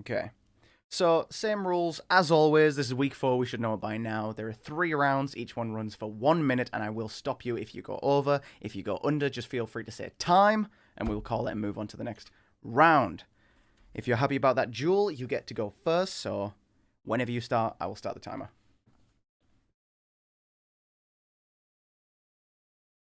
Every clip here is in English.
Okay. So, same rules as always. This is week 4. We should know it by now. There are 3 rounds. Each one runs for 1 minute, and I will stop you if you go over. If you go under, just feel free to say time, and we'll call it and move on to the next round. If you're happy about that, Jewel, you get to go first. So, whenever you start, I will start the timer.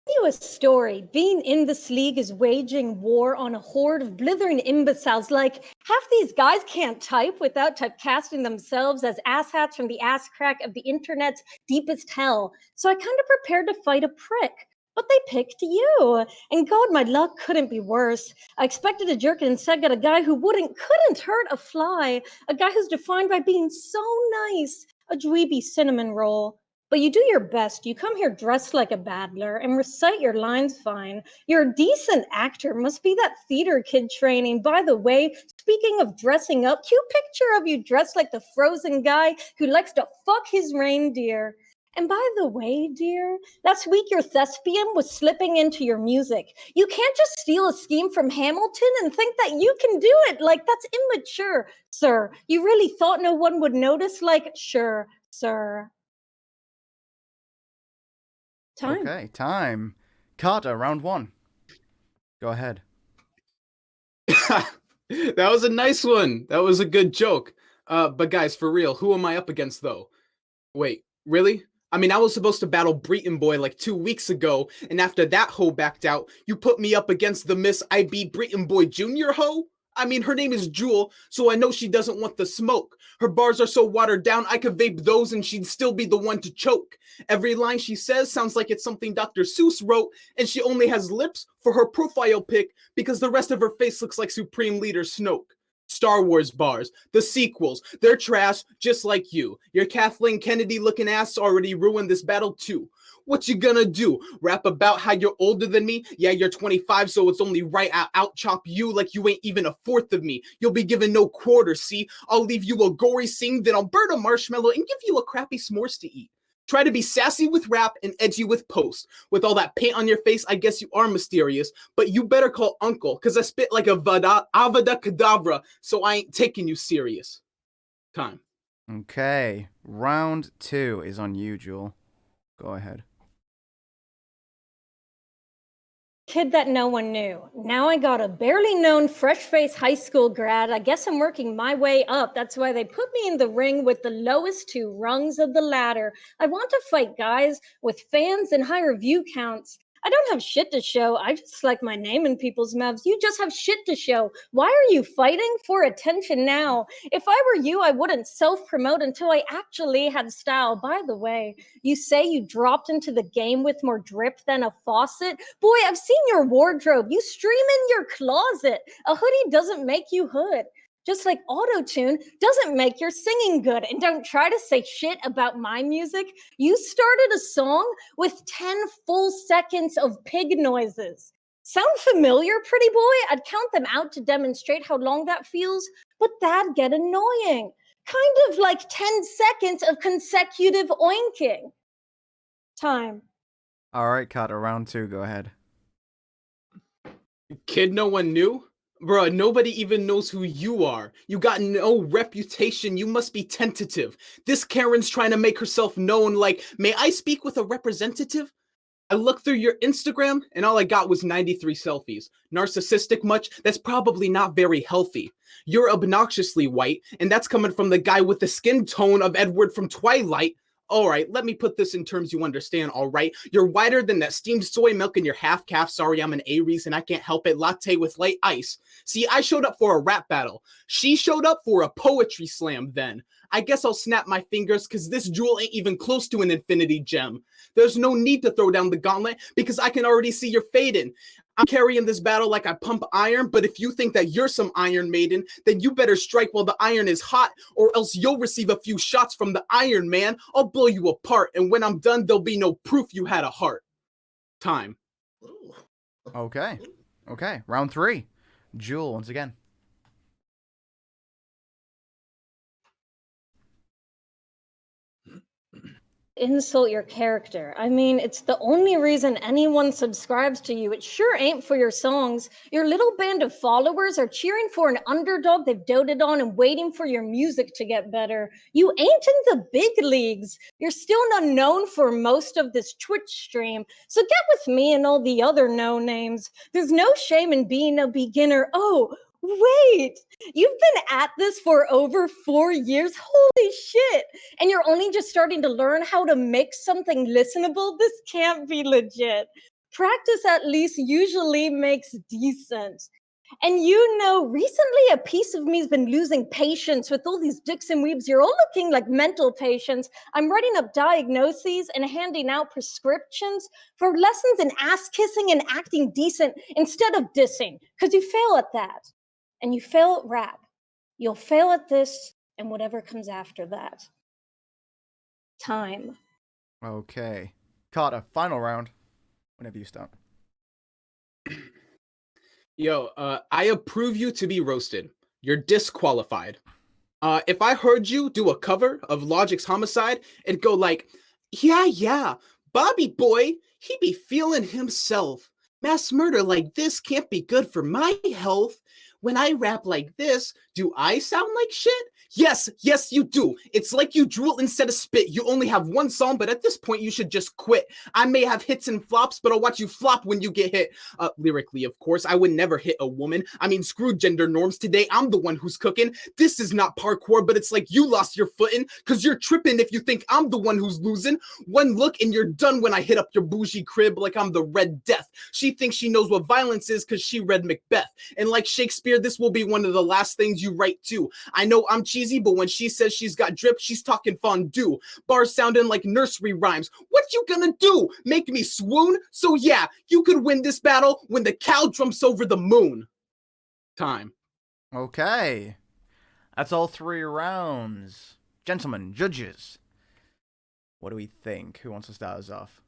You a story. Being in this league is waging war on a horde of blithering imbeciles. Like, half these guys can't type without typecasting themselves as asshats from the ass crack of the internet's deepest hell. So I kind of prepared to fight a prick. But they picked you. And God, my luck couldn't be worse. I expected a jerk and instead got a guy who couldn't hurt a fly. A guy who's defined by being so nice. A dweeby cinnamon roll. But you do your best. You come here dressed like a babbler and recite your lines fine. You're a decent actor. Must be that theater kid training. By the way, speaking of dressing up, cute picture of you dressed like the frozen guy who likes to fuck his reindeer. And by the way, dear, last week your thespian was slipping into your music. You can't just steal a scheme from Hamilton and think that you can do it. Like, that's immature, sir. You really thought no one would notice? Like, sure, sir. Time. Okay, time. Carter, round 1. Go ahead. That was a nice one. That was a good joke. But guys, for real, who am I up against though? Wait, really? I mean, I was supposed to battle Breton Boy like 2 weeks ago, and after that hoe backed out, you put me up against the Miss I beat Breton Boy Jr. hoe? I mean, her name is Jewel, so I know she doesn't want the smoke. Her bars are so watered down, I could vape those and she'd still be the one to choke. Every line she says sounds like it's something Dr. Seuss wrote, and she only has lips for her profile pic because the rest of her face looks like Supreme Leader Snoke. Star Wars bars, the sequels, they're trash just like you. Your Kathleen Kennedy looking ass already ruined this battle too. What you gonna do? Rap about how you're older than me? Yeah, you're 25, so it's only right I out-chop you like you ain't even a fourth of me. You'll be given no quarter, see? I'll leave you a gory scene, then I'll burn a marshmallow and give you a crappy s'mores to eat. Try to be sassy with rap and edgy with post. With all that paint on your face, I guess you are mysterious, but you better call uncle, cause I spit like a Avada Kedavra, so I ain't taking you serious. Time. Okay, round 2 is on you, Jewel. Go ahead. Kid that no one knew. Now I got a barely known fresh-faced high school grad. I guess I'm working my way up. That's why they put me in the ring with the lowest 2 rungs of the ladder. I want to fight guys with fans and higher view counts. I don't have shit to show. I just like my name in people's mouths. You just have shit to show. Why are you fighting for attention now? If I were you, I wouldn't self-promote until I actually had style. By the way, you say you dropped into the game with more drip than a faucet? Boy, I've seen your wardrobe. You stream in your closet. A hoodie doesn't make you hood. Just like auto-tune doesn't make your singing good. And don't try to say shit about my music. You started a song with 10 full seconds of pig noises. Sound familiar, pretty boy? I'd count them out to demonstrate how long that feels, but that'd get annoying. Kind of like 10 seconds of consecutive oinking. Time. All right, Carter, round 2. Go ahead. Kid no one knew? Bruh, nobody even knows who you are. You got no reputation. You must be tentative. This Karen's trying to make herself known like, may I speak with a representative? I looked through your Instagram and all I got was 93 selfies. Narcissistic much? That's probably not very healthy. You're obnoxiously white, and that's coming from the guy with the skin tone of Edward from Twilight. All right, let me put this in terms you understand, all right? You're whiter than that steamed soy milk in your half-calf. Sorry, I'm an Aries and I can't help it. Latte with light ice. See, I showed up for a rap battle. She showed up for a poetry slam then. I guess I'll snap my fingers because this jewel ain't even close to an infinity gem. There's no need to throw down the gauntlet because I can already see you're fading. I'm carrying this battle like I pump iron, but if you think that you're some Iron Maiden, then you better strike while the iron is hot, or else you'll receive a few shots from the Iron Man. I'll blow you apart, and when I'm done, there'll be no proof you had a heart. Time. Okay. Okay, round 3. Jewel, once again. insult your character. I mean, it's the only reason anyone subscribes to you. It sure ain't for your songs. Your little band of followers are cheering for an underdog they've doted on and waiting for your music to get better. You ain't in the big leagues. You're still unknown for most of this Twitch stream. So get with me and all the other no names. There's no shame in being a beginner. Oh, wait, you've been at this for over 4 years. Holy shit. And you're only just starting to learn how to make something listenable. This can't be legit. Practice at least usually makes decent. And recently a piece of me's been losing patience with all these dicks and weebs. You're all looking like mental patients. I'm writing up diagnoses and handing out prescriptions for lessons in ass kissing and acting decent instead of dissing, because you fail at that. And you fail at rap. You'll fail at this and whatever comes after that. Time. Okay. Carter, final round. Whenever you start. Yo, I approve you to be roasted. You're disqualified. If I heard you do a cover of Logic's Homicide, it'd go like, yeah, Bobby boy, he be feeling himself. Mass murder like this can't be good for my health. When I rap like this, do I sound like shit? Yes, you do. It's like you drool instead of spit. You only have one song, but at this point, you should just quit. I may have hits and flops, but I'll watch you flop when you get hit. Lyrically, of course, I would never hit a woman. I mean, screw gender norms. Today, I'm the one who's cooking. This is not parkour, but it's like you lost your footing, because you're tripping if you think I'm the one who's losing. One look and you're done when I hit up your bougie crib like I'm the Red Death. She thinks she knows what violence is because she read Macbeth. And like Shakespeare, this will be one of the last things you write too. I know I'm cheesy, but when she says she's got drip, she's talking fondue. Bars sounding like nursery rhymes. What you gonna do? Make me swoon? So yeah, you could win this battle when the cow jumps over the moon. Time. Okay. That's all 3 rounds. Gentlemen, judges. What do we think? Who wants to start us off?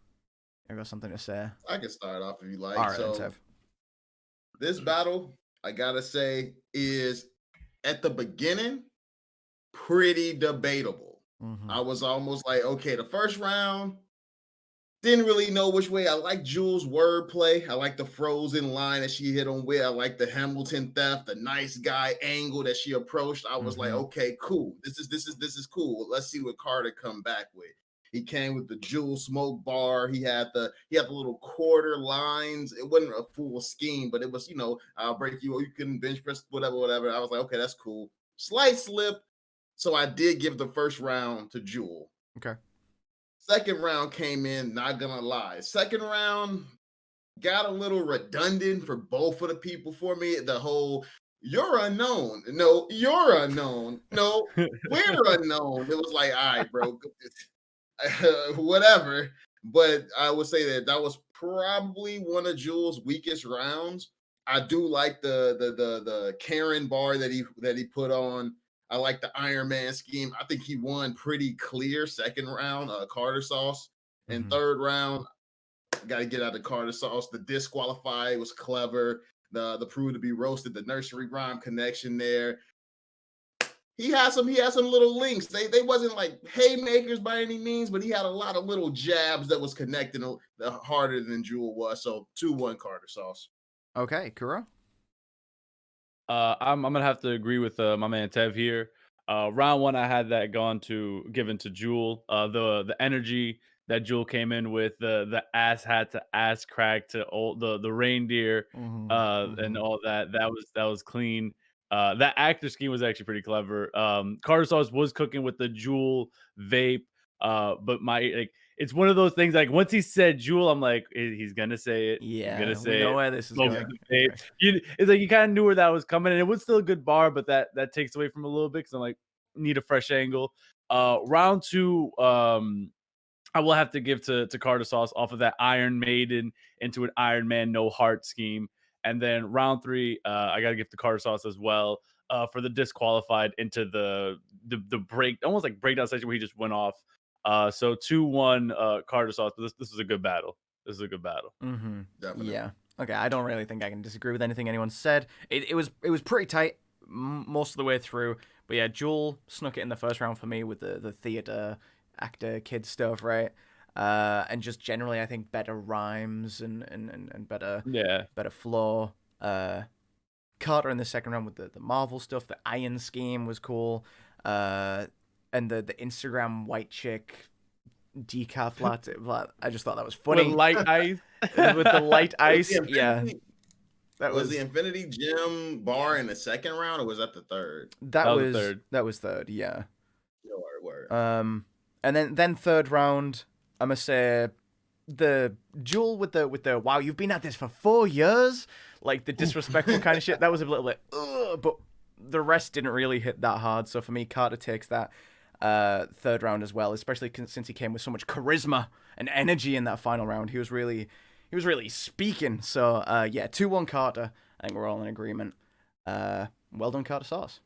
I've got something to say. I can start off if you like. All right, so Tev. this battle, I gotta say, is at the beginning pretty debatable. Mm-hmm. I was almost like, okay, the first round, didn't really know which way. I like Jules' wordplay. I like the frozen line that she hit on with. I like the Hamilton theft, the nice guy angle that she approached. I was like, okay, cool. This is cool. Let's see what Carter come back with. He came with the Jules smoke bar. He had the little quarter lines. It wasn't a full scheme, but it was, I'll break you. You can bench press, whatever. I was like, okay, that's cool. Slight slip. So I did give the first round to Jewel. Okay. Second round came in, not gonna lie. Second round got a little redundant for both of the people for me. The whole, you're unknown. No, you're unknown. No, we're unknown. It was like, all right, bro. Whatever. But I would say that was probably one of Jules' weakest rounds. I do like the Karen bar that he put on. I like the Iron Man scheme. I think he won pretty clear. Second round, Carter Sauce. And third round, got to get out of Carter Sauce. The disqualify was clever. The prove to be roasted, the nursery rhyme connection there. He had some little links. They wasn't like haymakers by any means, but he had a lot of little jabs that was connecting harder than Jewel was. So 2-1 Carter Sauce. Okay, Kuro. I'm gonna have to agree with my man Tev here. Round 1, I had that given to Jewel. The energy that Jewel came in with, the ass hat to ass crack to the reindeer, and all that was clean. That actor scheme was actually pretty clever. Carter Sauce was cooking with the Jewel vape, but it's one of those things, like once he said Jewel, I'm like, he's gonna say it. Yeah, he's gonna say we know it. where this is Smoke going. the vape. It's like you kind of knew where that was coming, and it was still a good bar, but that takes away from a little bit because I'm like, need a fresh angle. Round 2, I will have to give to Carter Sauce off of that Iron Maiden into an Iron Man no heart scheme. And then round 3, I got to give to Carter Sauce as well for the disqualified into the break, almost like breakdown section where he just went off. So 2-1 Carter Sauce, but this is a good battle. This is a good battle. Definitely. Yeah. Okay, I don't really think I can disagree with anything anyone said. It was pretty tight most of the way through. But yeah, Jewel snuck it in the first round for me with the theater actor kid stuff, right? And just generally, I think better rhymes and better Yeah. better flow. Carter in the second round with the Marvel stuff, the Iron Scheme was cool. And the Instagram white chick decaf latte. I just thought that was funny. With light ice. With the light ice, Was the yeah. Infinity- That was the Infinity Gym bar in the second round, or was that the third? that was was the third. That was third, yeah. Word. And then third round, I'm gonna say the duel with the wow, you've been at this for 4 years, like the disrespectful kind of shit. That was a little bit, but the rest didn't really hit that hard. So for me, Carter takes that third round as well, especially since he came with so much charisma and energy in that final round. He was really speaking. So yeah, 2-1 Carter. I think we're all in agreement. Well done, Carter Sauce.